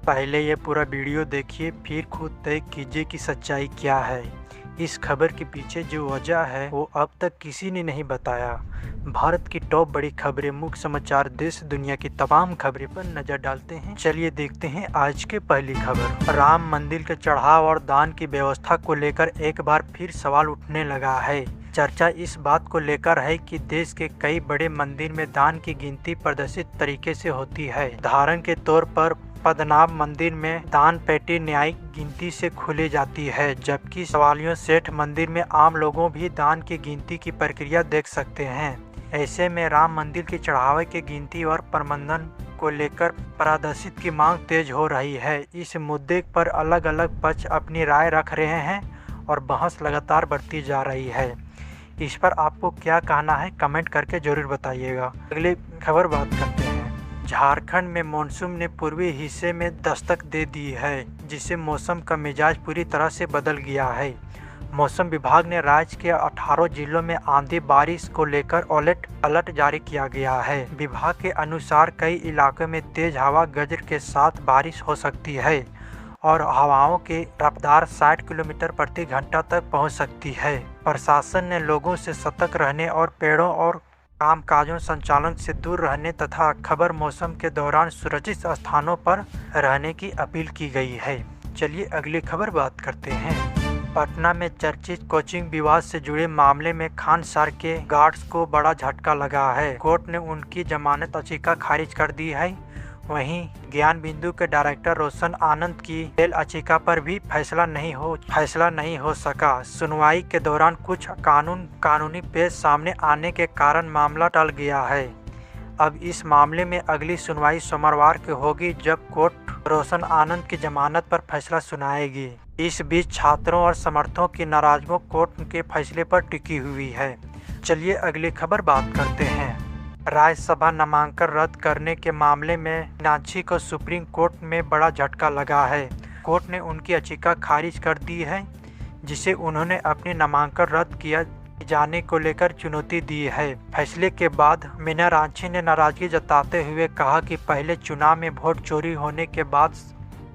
पहले ये पूरा वीडियो देखिए, फिर खुद तय कीजिए कि सच्चाई क्या है। इस खबर के पीछे जो वजह है वो अब तक किसी ने नहीं बताया। भारत की टॉप बड़ी खबरें, मुख्य समाचार, देश दुनिया की तमाम खबरें पर नजर डालते हैं। चलिए देखते हैं आज के पहली खबर। राम मंदिर के चढ़ाव और दान की व्यवस्था को लेकर एक बार फिर सवाल उठने लगा है। चर्चा इस बात को लेकर है कि देश के कई बड़े मंदिर में दान की गिनती प्रदर्शित तरीके से होती है। उदाहरण के तौर पर पद्मनाभ मंदिर में दान पेटी न्यायिक गिनती से खुली जाती है, जबकि सवालियों सेठ मंदिर में आम लोगों भी दान की गिनती की प्रक्रिया देख सकते हैं। ऐसे में राम मंदिर की चढ़ावे की गिनती और प्रबंधन को लेकर पारदर्शिता की मांग तेज हो रही है। इस मुद्दे पर अलग अलग पक्ष अपनी राय रख रहे हैं और बहस लगातार बढ़ती जा रही है। इस पर आपको क्या कहना है, कमेंट करके जरूर बताइएगा। अगली खबर बात करते हैं। झारखंड में मानसून ने पूर्वी हिस्से में दस्तक दे दी है, जिससे मौसम का मिजाज पूरी तरह से बदल गया है। मौसम विभाग ने राज्य के 18 जिलों में आंधी बारिश को लेकर ऑरेंज अलर्ट जारी किया गया है। विभाग के अनुसार कई इलाकों में तेज हवा गरज के साथ बारिश हो सकती है और हवाओं की रफ्तार 60 किलोमीटर प्रति घंटा तक पहुंच सकती है। प्रशासन ने लोगों से सतर्क रहने और पेड़ों और कामकाजों संचालन से दूर रहने तथा खबर मौसम के दौरान सुरक्षित स्थानों पर रहने की अपील की गई है। चलिए अगली खबर बात करते हैं। पटना में चर्चित कोचिंग विवाद से जुड़े मामले में खान सर के गार्ड्स को बड़ा झटका लगा है। कोर्ट ने उनकी जमानत याचिका खारिज कर दी है। वहीं ज्ञान बिंदु के डायरेक्टर रोशन आनंद की बेल याचिका पर भी फैसला नहीं हो सका। सुनवाई के दौरान कुछ कानूनी पेश सामने आने के कारण मामला टल गया है। अब इस मामले में अगली सुनवाई सोमवार को होगी, जब कोर्ट रोशन आनंद की जमानत पर फैसला सुनाएगी। इस बीच छात्रों और समर्थकों की नाराजगी कोर्ट के फैसले पर टिकी हुई है। चलिए अगली खबर बात करते हैं। राज्यसभा नामांकन रद्द करने के मामले में मीनाक्षी को सुप्रीम कोर्ट में बड़ा झटका लगा है। कोर्ट ने उनकी याचिका खारिज कर दी है, जिसे उन्होंने अपने नामांकन रद्द किया जाने को लेकर चुनौती दी है। फैसले के बाद मीनाक्षी ने नाराजगी जताते हुए कहा कि पहले चुनाव में वोट चोरी होने के बाद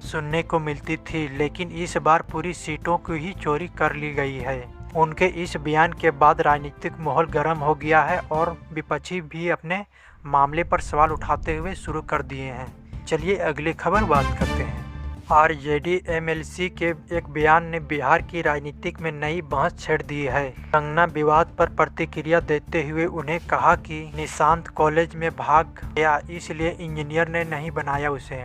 सुनने को मिलती थी, लेकिन इस बार पूरी सीटों की ही चोरी कर ली गई है। उनके इस बयान के बाद राजनीतिक माहौल गर्म हो गया है और विपक्षी भी अपने मामले पर सवाल उठाते हुए शुरू कर दिए हैं। चलिए अगली खबर बात करते हैं। आरजेडी एमएलसी के एक बयान ने बिहार की राजनीति में नई बहस छेड़ दी है। कंगना विवाद पर प्रतिक्रिया देते हुए उन्हें कहा कि निशांत कॉलेज में भाग गया, इसलिए इंजीनियर ने नहीं बनाया उसे,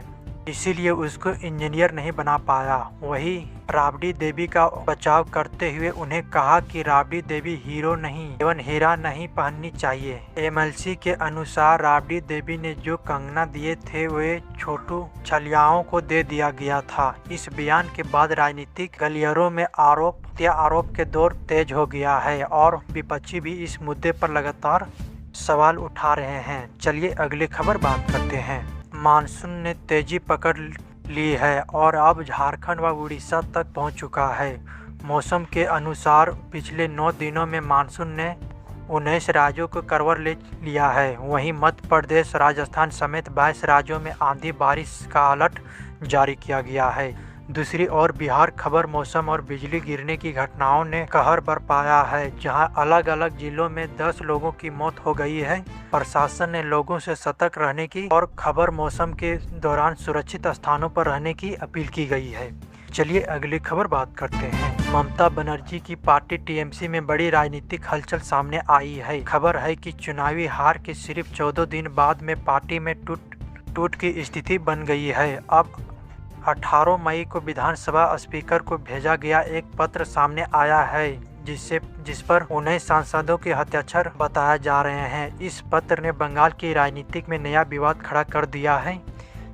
इसीलिए उसको इंजीनियर नहीं बना पाया। वही राबड़ी देवी का बचाव करते हुए उन्हें कहा कि राबड़ी देवी हीरो नहीं एवं हीरा नहीं पहननी चाहिए। एमएलसी के अनुसार राबड़ी देवी ने जो कंगना दिए थे वे छोटू छलियाओं को दे दिया गया था। इस बयान के बाद राजनीतिक गलियारों में आरोप के दौर तेज हो गया है और विपक्षी भी इस मुद्दे पर लगातार सवाल उठा रहे हैं। चलिए अगली खबर बात करते हैं। मानसून ने तेजी पकड़ ली है और अब झारखंड व उड़ीसा तक पहुंच चुका है। मौसम के अनुसार पिछले 9 दिनों में मानसून ने 19 राज्यों को करवट ले लिया है। वहीं मध्य प्रदेश, राजस्थान समेत 22 राज्यों में आंधी बारिश का अलर्ट जारी किया गया है। दूसरी ओर बिहार खबर मौसम और बिजली गिरने की घटनाओं ने कहर बरपाया है, जहां अलग अलग जिलों में 10 लोगों की मौत हो गई है। प्रशासन ने लोगों से सतर्क रहने की और खबर मौसम के दौरान सुरक्षित स्थानों पर रहने की अपील की गई है। चलिए अगली खबर बात करते हैं। ममता बनर्जी की पार्टी टीएमसी में बड़ी राजनीतिक हलचल सामने आई है। खबर है कि चुनावी हार के सिर्फ 14 दिन बाद में पार्टी में टूट की स्थिति बन गई है। अब 18 मई को विधानसभा स्पीकर को भेजा गया एक पत्र सामने आया है, जिस पर 19 सांसदों के हत्याक्षर बताए जा रहे हैं। इस पत्र ने बंगाल की राजनीति में नया विवाद खड़ा कर दिया है।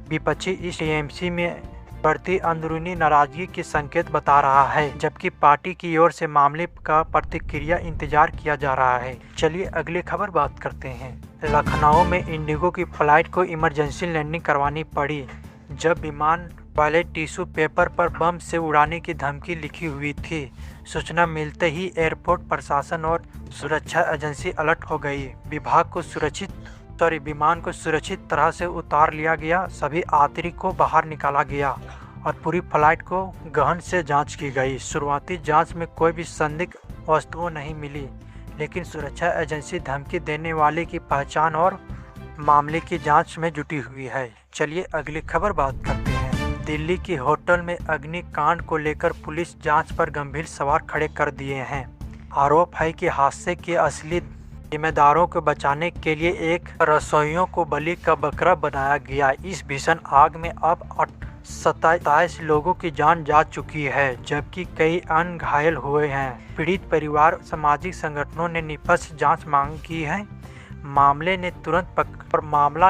विपक्षी इस टीएमसी में बढ़ती अंदरूनी नाराजगी के संकेत बता रहा है, जबकि पार्टी की ओर से मामले का प्रतिक्रिया इंतजार किया जा रहा है। चलिए अगली खबर बात करते हैं। लखनऊ में इंडिगो की फ्लाइट को इमरजेंसी लैंडिंग करवानी पड़ी, जब विमान वाले टिश्यू पेपर पर बम से उड़ाने की धमकी लिखी हुई थी। सूचना मिलते ही एयरपोर्ट प्रशासन और सुरक्षा एजेंसी अलर्ट हो गई। विभाग को सुरक्षित विमान को सुरक्षित तरह से उतार लिया गया। सभी यात्री को बाहर निकाला गया और पूरी फ्लाइट को गहन से जांच की गई। शुरुआती जांच में कोई भी संदिग्ध वस्तुएं नहीं मिली, लेकिन सुरक्षा एजेंसी धमकी देने वाले की पहचान और मामले की जांच में जुटी हुई है। चलिए अगली खबर बात करते हैं। दिल्ली की होटल में अग्निकांड को लेकर पुलिस जांच पर गंभीर सवाल खड़े कर दिए हैं। आरोप है कि हादसे के असली जिम्मेदारों को बचाने के लिए एक रसोइयों को बलि का बकरा बनाया गया। इस भीषण आग में अब 27 लोगों की जान जा चुकी है, जबकि कई अन्य घायल हुए हैं। पीड़ित परिवार सामाजिक संगठनों ने निष्पक्ष जांच मांग की है। मामला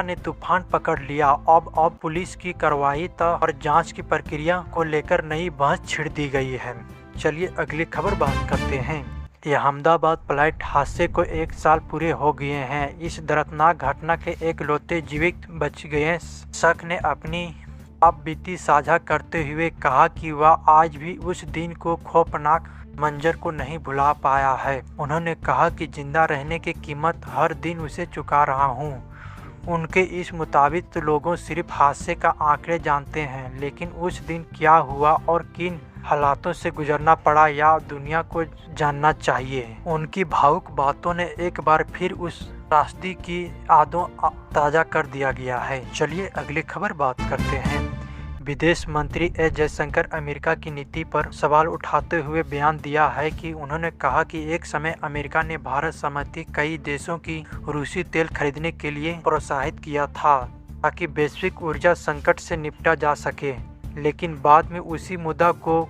ने तूफान पकड़ लिया। अब पुलिस की कार्रवाई और जांच की प्रक्रिया को लेकर नई बहस छिड़ दी गई है। चलिए अगली खबर बात करते हैं। अहमदाबाद फ्लाइट हादसे को 1 साल पूरे हो गए हैं। इस दर्दनाक घटना के एकलौते जीवित बच गए शख्स ने अपनी बीती साझा करते हुए कहा कि वह आज भी उस दिन को खौफनाक मंजर को नहीं भुला पाया है। उन्होंने कहा कि जिंदा रहने की कीमत हर दिन उसे चुका रहा हूं। उनके इस मुताबिक तो लोगों सिर्फ हादसे का आंकड़े जानते हैं, लेकिन उस दिन क्या हुआ और किन हालातों से गुजरना पड़ा या दुनिया को जानना चाहिए। उनकी भावुक बातों ने एक बार फिर उस त्रासदी की यादों ताज़ा कर दिया गया है। चलिए अगली खबर बात करते हैं। विदेश मंत्री एस जयशंकर अमेरिका की नीति पर सवाल उठाते हुए बयान दिया है कि उन्होंने कहा कि एक समय अमेरिका ने भारत समेत कई देशों की रूसी तेल खरीदने के लिए प्रोत्साहित किया था ताकि वैश्विक ऊर्जा संकट से निपटा जा सके, लेकिन बाद में उसी मुद्दा को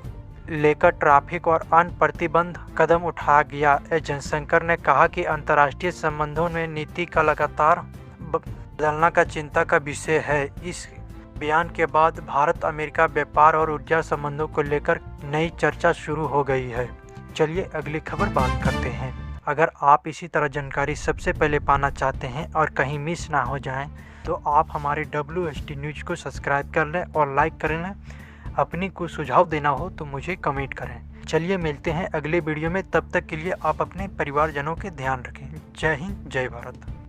लेकर ट्रैफिक और अन्य प्रतिबंध कदम उठाया गया। एस जयशंकर ने कहा कि अंतर्राष्ट्रीय संबंधों में नीति का लगातार बदलना का चिंता का विषय है। इस बयान के बाद भारत अमेरिका व्यापार और ऊर्जा संबंधों को लेकर नई चर्चा शुरू हो गई है। चलिए अगली खबर बात करते हैं। अगर आप इसी तरह जानकारी सबसे पहले पाना चाहते हैं और कहीं मिस ना हो जाएं, तो आप हमारे WST न्यूज़ को सब्सक्राइब कर लें और लाइक कर लें। अपनी कोई सुझाव देना हो तो मुझे कमेंट करें। चलिए मिलते हैं अगले वीडियो में, तब तक के लिए आप अपने परिवारजनों के ध्यान रखें। जय हिंद, जय भारत।